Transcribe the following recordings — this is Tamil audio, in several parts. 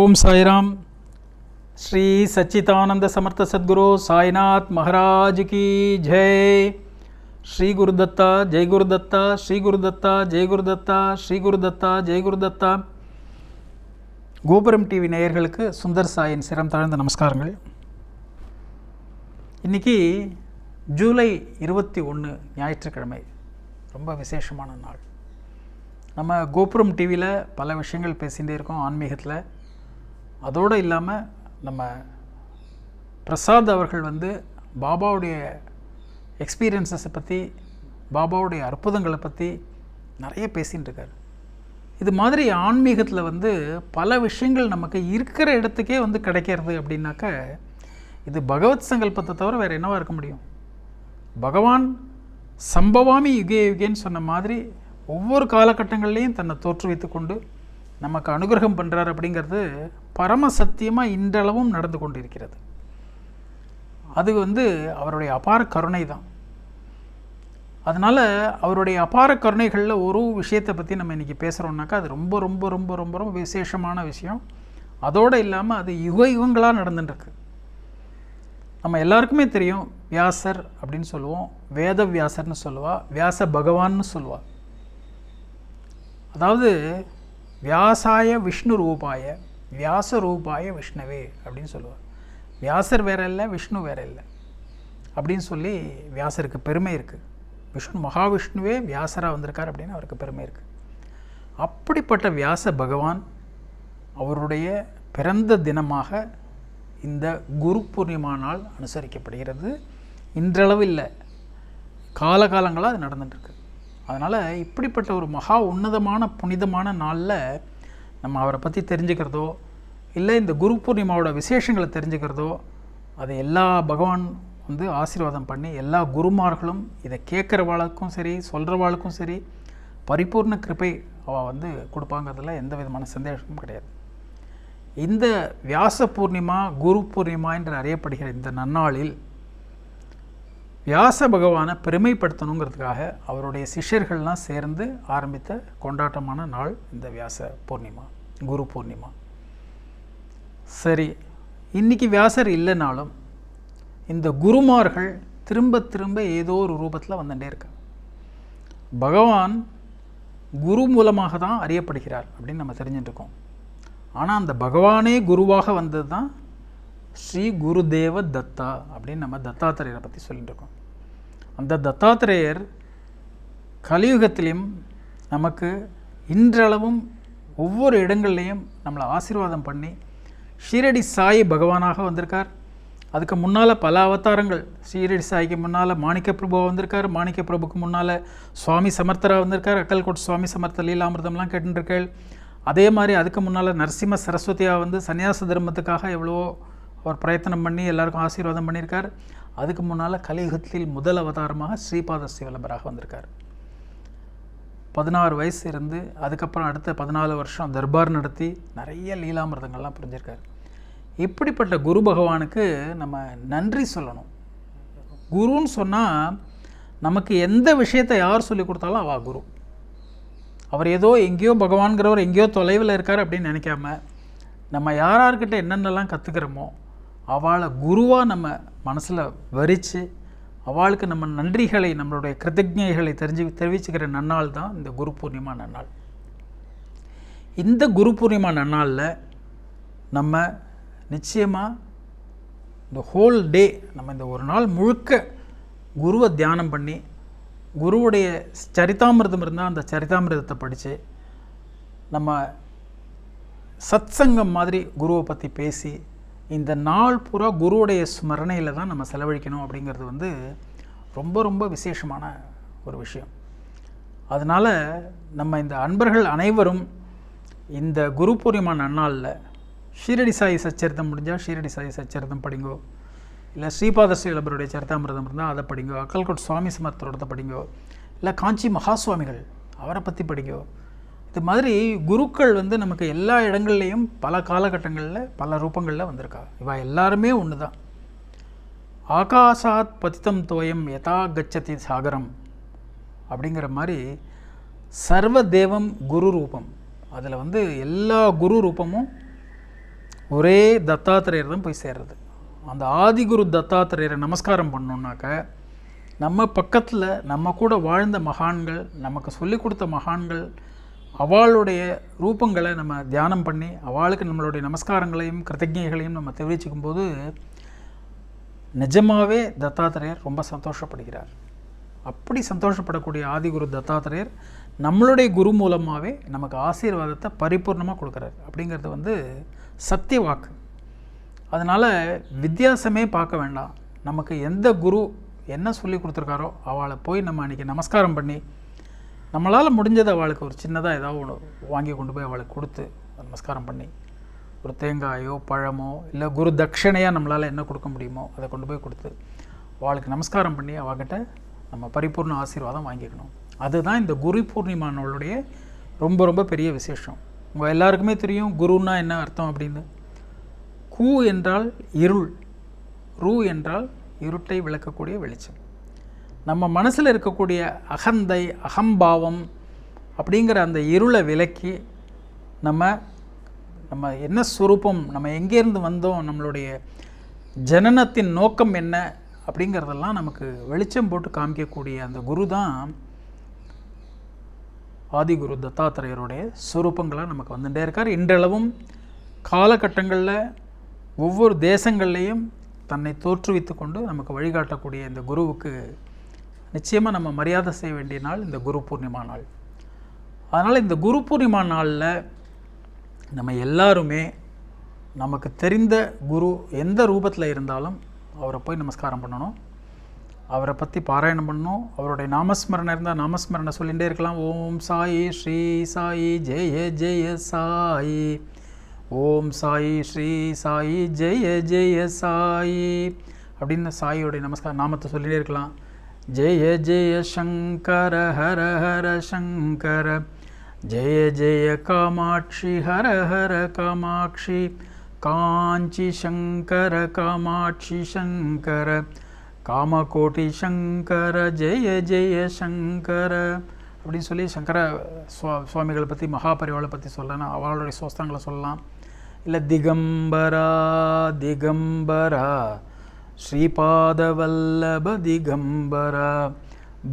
ஓம் சாய்ராம். ஸ்ரீ சச்சிதானந்த சமர்த்த சத்குரு சாய்நாத் மகாராஜ் கி ஜெய். ஸ்ரீ குருதத்தா ஜெய் குருதத்தா, ஸ்ரீ குருதத்தா ஜெய் குருதத்தா, ஸ்ரீ குருதத்தா ஜெய் குருதத்தா. கோபுரம் டிவி நேயர்களுக்கு சுந்தர் சாயின் சிரம் தாழ்ந்த நமஸ்காரங்கள். இன்றைக்கி ஜூலை 21 ஞாயிற்றுக்கிழமை, ரொம்ப விசேஷமான நாள். நம்ம கோபுரம் டிவியில் பல விஷயங்கள் பேசிகிட்டே இருக்கோம் ஆன்மீகத்தில். அதோடு இல்லாமல் நம்ம பிரசாத் அவர்கள் பாபாவுடைய எக்ஸ்பீரியன்ஸஸை பற்றி, பாபாவுடைய அற்புதங்களை பற்றி நிறைய பேசிகிட்டு இருக்கார். இது மாதிரி ஆன்மீகத்தில் பல விஷயங்கள் நமக்கு இருக்கிற இடத்துக்கே கிடைக்கிறது அப்படின்னாக்க இது பகவத் சங்கல்பத்தை தவிர வேறு என்னவாக இருக்க முடியும்? பகவான் சம்பவாமி யுகே யுகேன்னு சொன்ன மாதிரி ஒவ்வொரு காலகட்டங்கள்லேயும் தன்னை தோற்றுவித்து கொண்டு நமக்கு அனுகிரகம் பண்ணுறார் அப்படிங்கிறது பரம சத்தியமாக இன்றளவும் நடந்து கொண்டு இருக்கிறது. அது அவருடைய அபார கருணை தான். அதனால் அவருடைய அபார கருணைகளில் ஒரு விஷயத்தை பற்றி நம்ம இன்றைக்கி பேசுகிறோம்னாக்கா அது ரொம்ப ரொம்ப ரொம்ப ரொம்ப ரொம்ப விசேஷமான விஷயம். அதோடு இல்லாமல் அது யுக யுகங்களாக நடந்துட்டுருக்கு. நம்ம எல்லாருக்குமே தெரியும், வியாசர் அப்படின்னு சொல்லுவோம், வேத வியாசர்னு சொல்லுவாள், வியாச பகவான்னு சொல்லுவாள். அதாவது வியாசாய விஷ்ணு ரூபாய வியாச ரூபாய விஷ்ணுவே அப்படின்னு சொல்லுவாள். வியாசர் வேற இல்லை, விஷ்ணு வேற இல்லை அப்படின்னு சொல்லி வியாசருக்கு பெருமை இருக்குது. விஷ்ணு மகாவிஷ்ணுவே வியாசராக வந்திருக்கார் அப்படின்னு அவருக்கு பெருமை இருக்குது. அப்படிப்பட்ட வியாச பகவான் அவருடைய பிறந்த தினமாக இந்த குரு பூர்ணிமா நாள் அனுசரிக்கப்படுகிறது. இன்றளவு இல்லை, காலகாலங்களாக அது நடந்துட்டுருக்கு. அதனால் இப்படிப்பட்ட ஒரு மகா உன்னதமான புனிதமான நாளில் நம்ம அவரை பற்றி தெரிஞ்சுக்கிறதோ, இல்லை இந்த குரு பூர்ணிமாவோட விசேஷங்களை தெரிஞ்சுக்கிறதோ, அதை எல்லா பகவான் ஆசீர்வாதம் பண்ணி எல்லா குருமார்களும் இதை கேட்குறவாளுக்கும் சரி, சொல்கிறவாளுக்கும் சரி, பரிபூர்ண கிருபை அவள் கொடுப்பாங்கிறதுல எந்த விதமான சந்தேகமும் கிடையாது. இந்த வியாச பூர்ணிமா, குரு பூர்ணிமா என்று அறியப்படுகிற இந்த நன்னாளில் வியாச பகவானை பெருமைப்படுத்தணுங்கிறதுக்காக அவருடைய சிஷ்யர்கள்லாம் சேர்ந்து ஆரம்பித்த கொண்டாட்டமான நாள் இந்த வியாச பூர்ணிமா, குரு பூர்ணிமா. சரி, இன்றைக்கி வியாசர் இல்லைனாலும் இந்த குருமார்கள் திரும்ப திரும்ப ஏதோ ஒரு ரூபத்தில் வந்துட்டே இருக்காங்க. பகவான் குரு மூலமாக தான் அறியப்படுகிறார் அப்படின்னு நம்ம தெரிஞ்சுட்டுருக்கோம். ஆனால் அந்த பகவானே குருவாக வந்தது தான் ஸ்ரீ குருதேவ தத்தா அப்படின்னு நம்ம தத்தாத்திரேயரை பற்றி சொல்லிட்டு இருக்கோம். அந்த தத்தாத்திரேயர் கலியுகத்திலையும் நமக்கு இன்றளவும் ஒவ்வொரு இடங்கள்லையும் நம்மளை ஆசீர்வாதம் பண்ணி ஷீரடி சாய் பகவானாக வந்திருக்கார். அதுக்கு முன்னால் பல அவதாரங்கள். ஷீரடி சாய்க்கு முன்னால் மாணிக்க பிரபுவாக வந்திருக்கார், மாணிக்க பிரபுக்கு முன்னால் சுவாமி சமர்த்தராக வந்திருக்கார், அக்கல்கோட் சுவாமி சமர்த்த லீலாமிர்தம்லாம் கேட்டுருக்கேள். அதே மாதிரி அதுக்கு முன்னால் நரசிம்ம சரஸ்வதியாக சன்னியாச தர்மத்துக்காக எவ்வளோ அவர் பிரயத்தனம் பண்ணி எல்லாருக்கும் ஆசீர்வாதம் பண்ணியிருக்கார். அதுக்கு முன்னால் கலியுகத்தில் முதல் அவதாரமாக ஸ்ரீபாத சிவலம்பராக வந்திருக்கார். 16 வயசு இருந்து அதுக்கப்புறம் அடுத்த 14 வருஷம் தர்பார் நடத்தி நிறைய லீலாமிர்தங்கள்லாம் புரிஞ்சிருக்கார். இப்படிப்பட்ட குரு பகவானுக்கு நம்ம நன்றி சொல்லணும். குருன்னு சொன்னால் நமக்கு எந்த விஷயத்தை யார் சொல்லி கொடுத்தாலும் அவா குரு. அவர் ஏதோ எங்கேயோ பகவான்கிறவர் எங்கேயோ தொலைவில் இருக்கார் அப்படின்னு நினைக்காம நம்ம யார்கிட்ட என்னென்னலாம் கற்றுக்கிறோமோ அவளை குருவாக நம்ம மனசில் வரித்து அவளுக்கு நம்ம நன்றிகளை, நம்மளுடைய கிருத்தஜைகளை தெரிவிச்சுக்கிற நன்னாள் தான் இந்த குரு பூர்ணிமா நன்னாள். இந்த குரு பூர்ணிமா நன்னாளில் நம்ம நிச்சயமாக இந்த ஹோல் டே, நம்ம இந்த ஒரு நாள் முழுக்க குருவை தியானம் பண்ணி, குருவுடைய சரிதாமிரதம் இருந்தால் அந்த சரிதாமிரதத்தை படித்து, நம்ம சத்சங்கம் மாதிரி குருவை பற்றி பேசி, இந்த நாள் பூரா குருவுடைய ஸ்மரணையில் தான் நம்ம செலவழிக்கணும் அப்படிங்கிறது ரொம்ப ரொம்ப விசேஷமான ஒரு விஷயம். அதனால் நம்ம இந்த அன்பர்கள் அனைவரும் இந்த குரு பூர்ணிமா நன்னாளில் ஷீரடி சாய் சச்சரித்தம் முடிஞ்சால் ஷீரடி சாய் சச்சரித்தம் படிங்கோ, இல்லை ஸ்ரீபாத ஸ்ரீவல்லபருடைய சரிதாமிரதம் இருந்தால் அதை படிங்கோ, அக்கல்கோட் சுவாமி சமர்த்தரோட படிங்கோ, இல்லை காஞ்சி மகாசுவாமிகள் அவரை பற்றி படிங்கோ. இது மாதிரி குருக்கள் நமக்கு எல்லா இடங்கள்லேயும் பல காலகட்டங்களில் பல ரூபங்களில் வந்திருக்கா. இவா எல்லாருமே ஒன்று தான். ஆகாசாத் பதித்தம் தோயம் யதா கச்சதி சாகரம் அப்படிங்கிற மாதிரி சர்வ தேவம் குரு ரூபம். அதில் எல்லா குரு ரூபமும் ஒரே தத்தாத்திரேயர் தான் போய் சேர்றது. அந்த ஆதிகுரு தத்தாத்திரேயரை நமஸ்காரம் பண்ணோன்னாக்க நம்ம பக்கத்தில் நம்ம கூட வாழ்ந்த மகான்கள், நமக்கு சொல்லிக் கொடுத்த மகான்கள், அவளுடைய ரூபங்களை நம்ம தியானம் பண்ணி அவளுக்கு நம்மளுடைய நமஸ்காரங்களையும் கிருத்தஜைகளையும் நம்ம தெரிவிச்சுக்கும் போது நிஜமாகவே தத்தாத்திரேயர் ரொம்ப சந்தோஷப்படுகிறார். அப்படி சந்தோஷப்படக்கூடிய ஆதிகுரு தத்தாத்திரேயர் நம்மளுடைய குரு மூலமாகவே நமக்கு ஆசீர்வாதத்தை பரிபூர்ணமாக கொடுக்குறாரு. அப்படிங்கிறது சத்திய வாக்கு. அதனால் வித்தியாசமே பார்க்க வேண்டாம். நமக்கு எந்த குரு என்ன சொல்லி கொடுத்துருக்காரோ அவளை போய் நம்ம அன்றைக்கி நமஸ்காரம் பண்ணி நம்மளால் முடிஞ்சதை அவளுக்கு ஒரு சின்னதாக ஏதாவது ஒன்று வாங்கி கொண்டு போய் அவளுக்கு கொடுத்து நமஸ்காரம் பண்ணி ஒரு தேங்காயோ பழமோ இல்லை குரு தட்சணையாக நம்மளால் என்ன கொடுக்க முடியுமோ அதை கொண்டு போய் கொடுத்து அவளுக்கு நமஸ்காரம் பண்ணி அவகிட்ட நம்ம பரிபூர்ண ஆசீர்வாதம் வாங்கிக்கணும். அதுதான் இந்த குரு பூர்ணிமா நாளுடைய ரொம்ப ரொம்ப பெரிய விசேஷம். உங்கள் எல்லாருக்குமே தெரியும் குருன்னா என்ன அர்த்தம் அப்படின்னு. கு என்றால் இருள், ரு என்றால் இருட்டை விளக்கக்கூடிய வெளிச்சம். நம்ம மனசில் இருக்கக்கூடிய அகந்தை, அகம்பாவம் அப்படிங்கிற அந்த இருளை விலக்கி நம்ம என்ன ஸ்வரூபம், நம்ம எங்கேருந்து வந்தோம், நம்மளுடைய ஜனனத்தின் நோக்கம் என்ன அப்படிங்கிறதெல்லாம் நமக்கு வெளிச்சம் போட்டு காமிக்கக்கூடிய அந்த குரு தான் ஆதிகுரு தத்தாத்திரேயருடைய ஸ்வரூபங்களாக நமக்கு வந்துட்டே இருக்கார். இன்றளவும் காலகட்டங்களில் ஒவ்வொரு தேசங்கள்லேயும் தன்னை தோற்றுவித்து கொண்டு நமக்கு வழிகாட்டக்கூடிய இந்த குருவுக்கு நிச்சயமாக நம்ம மரியாதை செய்ய வேண்டிய நாள் இந்த குரு பூர்ணிமா நாள். அதனால் இந்த குரு பூர்ணிமா நாளில் நம்ம எல்லாருமே நமக்கு தெரிந்த குரு எந்த ரூபத்தில் இருந்தாலும் அவரை போய் நமஸ்காரம் பண்ணணும், அவரை பற்றி பாராயணம் பண்ணணும். அவருடைய நாமஸ்மரணை இருந்தால் நாமஸ்மரணை சொல்லிகிட்டே இருக்கலாம். ஓம் சாயி ஸ்ரீ சாயி ஜெய ஜெய சாயி, ஓம் சாயி ஸ்ரீ சாயி ஜெய ஜெய சாயி அப்படின்னு சாயியோடைய நமஸ்கார நாமத்தை சொல்லிகிட்டே இருக்கலாம். ஜெய ஜெய சங்கர ஹர ஹர சங்கர, ஜெய ஜெய காமாட்சி ஹர ஹர காமாட்சி, காஞ்சி சங்கர காமாட்சி சங்கர, காமகோட்டி சங்கர ஜெய ஜெய சங்கர அப்படின்னு சொல்லி சங்கர சுவாமிகளை பற்றி மகாபரிவாளை பற்றி சொல்லலாம். அவளுடைய சோஸ்திரங்களை சொல்லலாம். இல்லை திகம்பரா திகம்பரா ஸ்ரீபாதவல்லப திகம்பரா,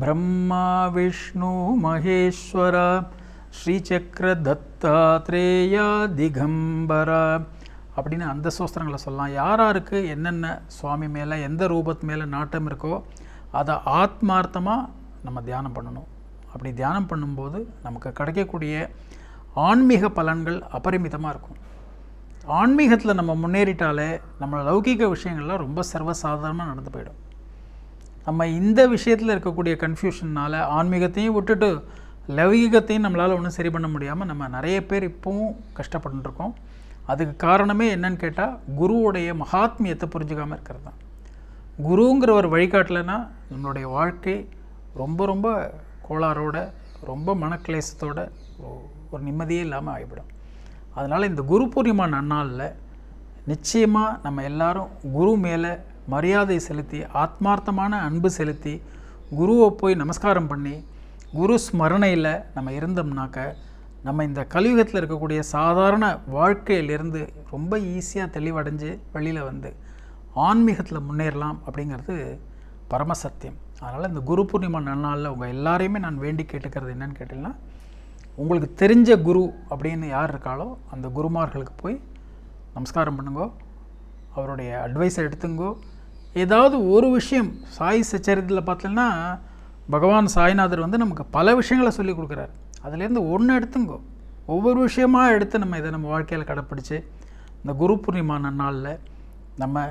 பிரம்மா விஷ்ணு மகேஸ்வரா ஸ்ரீசக்கர தத்தாத்ரேயா திகம்பரா அப்படின்னு அந்த சோஸ்திரங்களை சொல்லலாம். யாராருக்கு என்னென்ன சுவாமி மேலே எந்த ரூபத்து மேலே நாட்டம் இருக்கோ அதை ஆத்மார்த்தமாக நம்ம தியானம் பண்ணணும். அப்படி தியானம் பண்ணும்போது நமக்கு கிடைக்கக்கூடிய ஆன்மீக பலன்கள் அபரிமிதமாக இருக்கும். ஆன்மீகத்தில் நம்ம முன்னேறிட்டாலே நம்ம லௌகிக விஷயங்கள்லாம் ரொம்ப சர்வசாதாரணமாக நடந்து போயிடும். நம்ம இந்த விஷயத்தில் இருக்கக்கூடிய கன்ஃபியூஷன்னால் ஆன்மீகத்தையும் விட்டுட்டு லௌகிகத்தையும் நம்மளால் ஒன்றும் சரி பண்ண முடியாமல் நம்ம நிறைய பேர் இப்போவும் கஷ்டப்பட்டுருக்கோம். அதுக்கு காரணமே என்னன்னு கேட்டால் குருவுடைய மகாத்மியத்தை புரிஞ்சுக்காமல் இருக்கிறது தான். குருங்கிற ஒரு வழிகாட்டலைன்னா நம்மளுடைய வாழ்க்கை ரொம்ப ரொம்ப கோளாரோட, ரொம்ப மனக்லேசத்தோட, ஒரு நிம்மதியே இல்லாமல் ஆகிவிடும். அதனால் இந்த குரு பூர்ணிமா நன்னாளில் நிச்சயமாக நம்ம எல்லாரும் குரு மேலே மரியாதை செலுத்தி ஆத்மார்த்தமான அன்பு செலுத்தி குருவை போய் நமஸ்காரம் பண்ணி குரு ஸ்மரணையில் நம்ம இருந்தோம்னாக்க நம்ம இந்த கலியுகத்தில் இருக்கக்கூடிய சாதாரண வாழ்க்கையிலிருந்து ரொம்ப ஈஸியாக தெளிவடைஞ்சு வெளியில் வந்து ஆன்மீகத்தில் முன்னேறலாம் அப்படிங்கிறது பரமசத்தியம். அதனால் இந்த குரு பூர்ணிமா நன்னாளில் உங்கள் எல்லாரையுமே நான் வேண்டி கேட்டுக்கிறது என்னன்னு கேட்டிங்கன்னா, உங்களுக்கு தெரிஞ்ச குரு அப்படின்னு யார் இருக்காளோ அந்த குருமார்களுக்கு போய் நமஸ்காரம் பண்ணுங்கோ, அவருடைய அட்வைஸை எடுத்துங்கோ. ஏதாவது ஒரு விஷயம் சாய் சச்சரித்தில் பார்த்தீங்கன்னா பகவான் சாய்நாதர் நமக்கு பல விஷயங்களை சொல்லி கொடுக்குறாரு. அதுலேருந்து ஒன்று எடுத்துங்கோ. ஒவ்வொரு விஷயமாக எடுத்து நம்ம வாழ்க்கையில் கடைப்பிடிச்சு இந்த குரு பூர்ணிமா நன்னாளில் நம்ம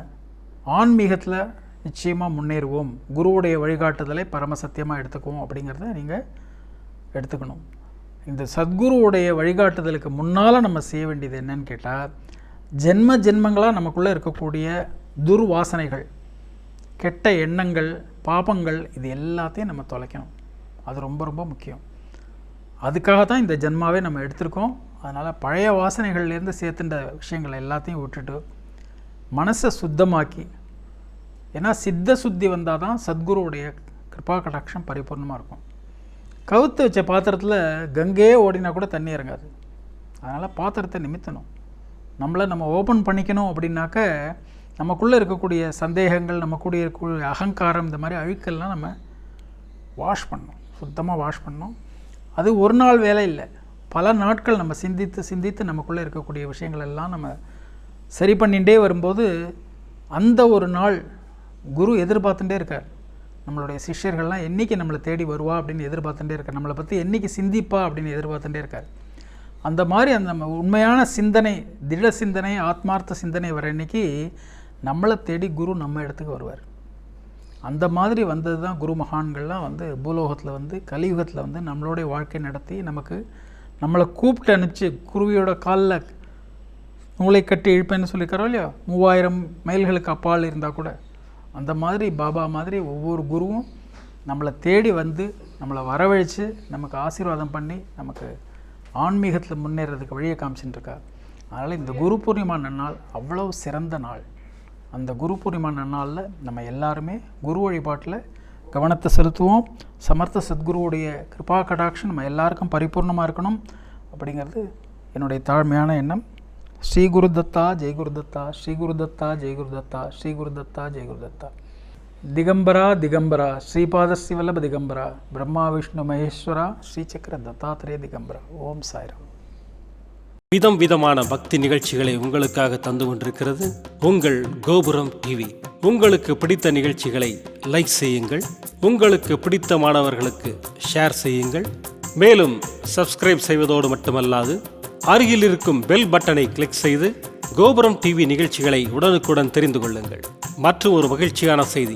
ஆன்மீகத்தில் நிச்சயமாக முன்னேறுவோம், குருவுடைய வழிகாட்டுதலை பரமசத்தியமாக எடுத்துக்குவோம் அப்படிங்கிறத நீங்கள் எடுத்துக்கணும். இந்த சத்குருவுடைய வழிகாட்டுதலுக்கு முன்னால் நம்ம செய்ய வேண்டியது என்னன்னு கேட்டால், ஜென்ம ஜென்மங்களாக நமக்குள்ளே இருக்கக்கூடிய துர்வாசனைகள், கெட்ட எண்ணங்கள், பாபங்கள், இது எல்லாத்தையும் நம்ம தொலைக்கணும். அது ரொம்ப ரொம்ப முக்கியம். அதுக்காக தான் இந்த ஜென்மாவே நம்ம எடுத்திருக்கோம். அதனால் பழைய வாசனைகள்லேருந்து சேர்த்துன்ற விஷயங்களை எல்லாத்தையும் விட்டுட்டு மனசை சுத்தமாக்கி, ஏன்னா சித்த சுத்தி வந்தால் தான் சத்குருவுடைய கிருபா கடாட்சம் பரிபூர்ணமாக இருக்கும். கவுத்து வச்ச பாத்திரத்தில் கங்கையே ஓடினா கூட தண்ணி இறங்காது. அதனால் பாத்திரத்தை நிமித்தணும். நம்மளை நம்ம ஓப்பன் பண்ணிக்கணும் அப்படின்னாக்க நமக்குள்ளே இருக்கக்கூடிய சந்தேகங்கள், நமக்குள்ளே இருக்கக்கூடிய அகங்காரம், இந்த மாதிரி அழுக்கெல்லாம் நம்ம வாஷ் பண்ணணும், சுத்தமாக வாஷ் பண்ணணும். அது ஒரு நாள் வேலை இல்லை, பல நாட்கள் நம்ம சிந்தித்து சிந்தித்து நமக்குள்ளே இருக்கக்கூடிய விஷயங்கள் எல்லாம் நம்ம சரி பண்ணிகிட்டே வரும்போது அந்த ஒரு நாள் குரு எதிர்பார்த்துட்டே இருக்கார். நம்மளுடைய சிஷ்யர்கள்லாம் என்றைக்கு நம்மளை தேடி வருவா அப்படின்னு எதிர்பார்த்துட்டே இருக்கார். நம்மளை பற்றி என்றைக்கு சிந்திப்பா அப்படின்னு எதிர்பார்த்துட்டே இருக்கார். அந்த மாதிரி அந்த நம்ம உண்மையான சிந்தனை, திட சிந்தனை, ஆத்மார்த்த சிந்தனை வர அன்னைக்கு நம்மளை தேடி குரு நம்ம இடத்துக்கு வருவார். அந்த மாதிரி வந்தது தான் குரு மகான்கள்லாம் வந்து பூலோகத்தில் வந்து கலியுகத்தில் வந்து நம்மளுடைய வாழ்க்கை நடத்தி நமக்கு நம்மளை கூப்பிட்டு அனுப்பிச்சு, குருவியோட காலில் நூலை கட்டி இழுப்பேன்னு சொல்லிக்கிறோம் இல்லையா, 3000 மைல்களுக்கு அப்பால் இருந்தால் கூட அந்த மாதிரி பாபா மாதிரி ஒவ்வொரு குருவும் நம்மளை தேடி வந்து நம்மளை வரவழைச்சு நமக்கு ஆசீர்வாதம் பண்ணி நமக்கு ஆன்மீகத்தில் முன்னேறதுக்கு வழியை காமிச்சுட்டு இருக்கா. அதனால் இந்த குரு பூர்ணிமா நன்னாள் அவ்வளோ சிறந்த நாள். அந்த குரு பூர்ணிமா நன்னாளில் நம்ம எல்லாருமே குரு வழிபாட்டில் கவனத்தை செலுத்துவோம். சமர்த்த சத்குருவுடைய கிருபா கடாட்சம் நம்ம எல்லாருக்கும் பரிபூர்ணமாக இருக்கணும் அப்படிங்கிறது என்னுடைய தாழ்மையான எண்ணம். ஸ்ரீ குருதத்தா ஜெய் குருதத்தா, ஸ்ரீ குருதத்தா ஜெய் குருதத்தா, ஸ்ரீ குருதத்தா ஜெய் குருதத்தா. திகம்பரா திகம்பரா ஸ்ரீபாத சிவல்லப திகம்பரா, பிரம்மா விஷ்ணு மகேஸ்வரா, ஸ்ரீசக்கர தத்தாத்திரே திகம்பரா. ஓம் சாய்ராம். விதம் விதமான பக்தி நிகழ்ச்சிகளை உங்களுக்காக தந்து கொண்டிருக்கிறது உங்கள் கோபுரம் டிவி. உங்களுக்கு பிடித்த நிகழ்ச்சிகளை லைக் செய்யுங்கள், உங்களுக்கு பிடித்த மாணவர்களுக்கு ஷேர் செய்யுங்கள். மேலும் சப்ஸ்கிரைப் செய்வதோடு மட்டுமல்லாது அருகில் இருக்கும் பெல் பட்டனை கிளிக் செய்து கோபுரம் டிவி நிகழ்ச்சிகளை உடனுக்குடன் தெரிந்து கொள்ளுங்கள். மற்றும் ஒரு மகிழ்ச்சியான செய்தி,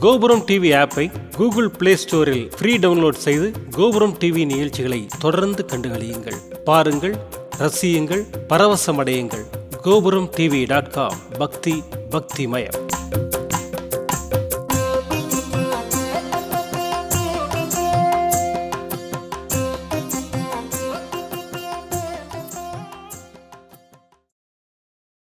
கோபுரம் டிவி ஆப்பை கூகுள் பிளே ஸ்டோரில் ஃப்ரீ டவுன்லோட் செய்து கோபுரம் டிவி நிகழ்ச்சிகளை தொடர்ந்து கண்டுகளியுங்கள், பாருங்கள், ரசியுங்கள், பரவசமடையுங்கள். gopuramtv.com. பக்தி பக்திமயம்.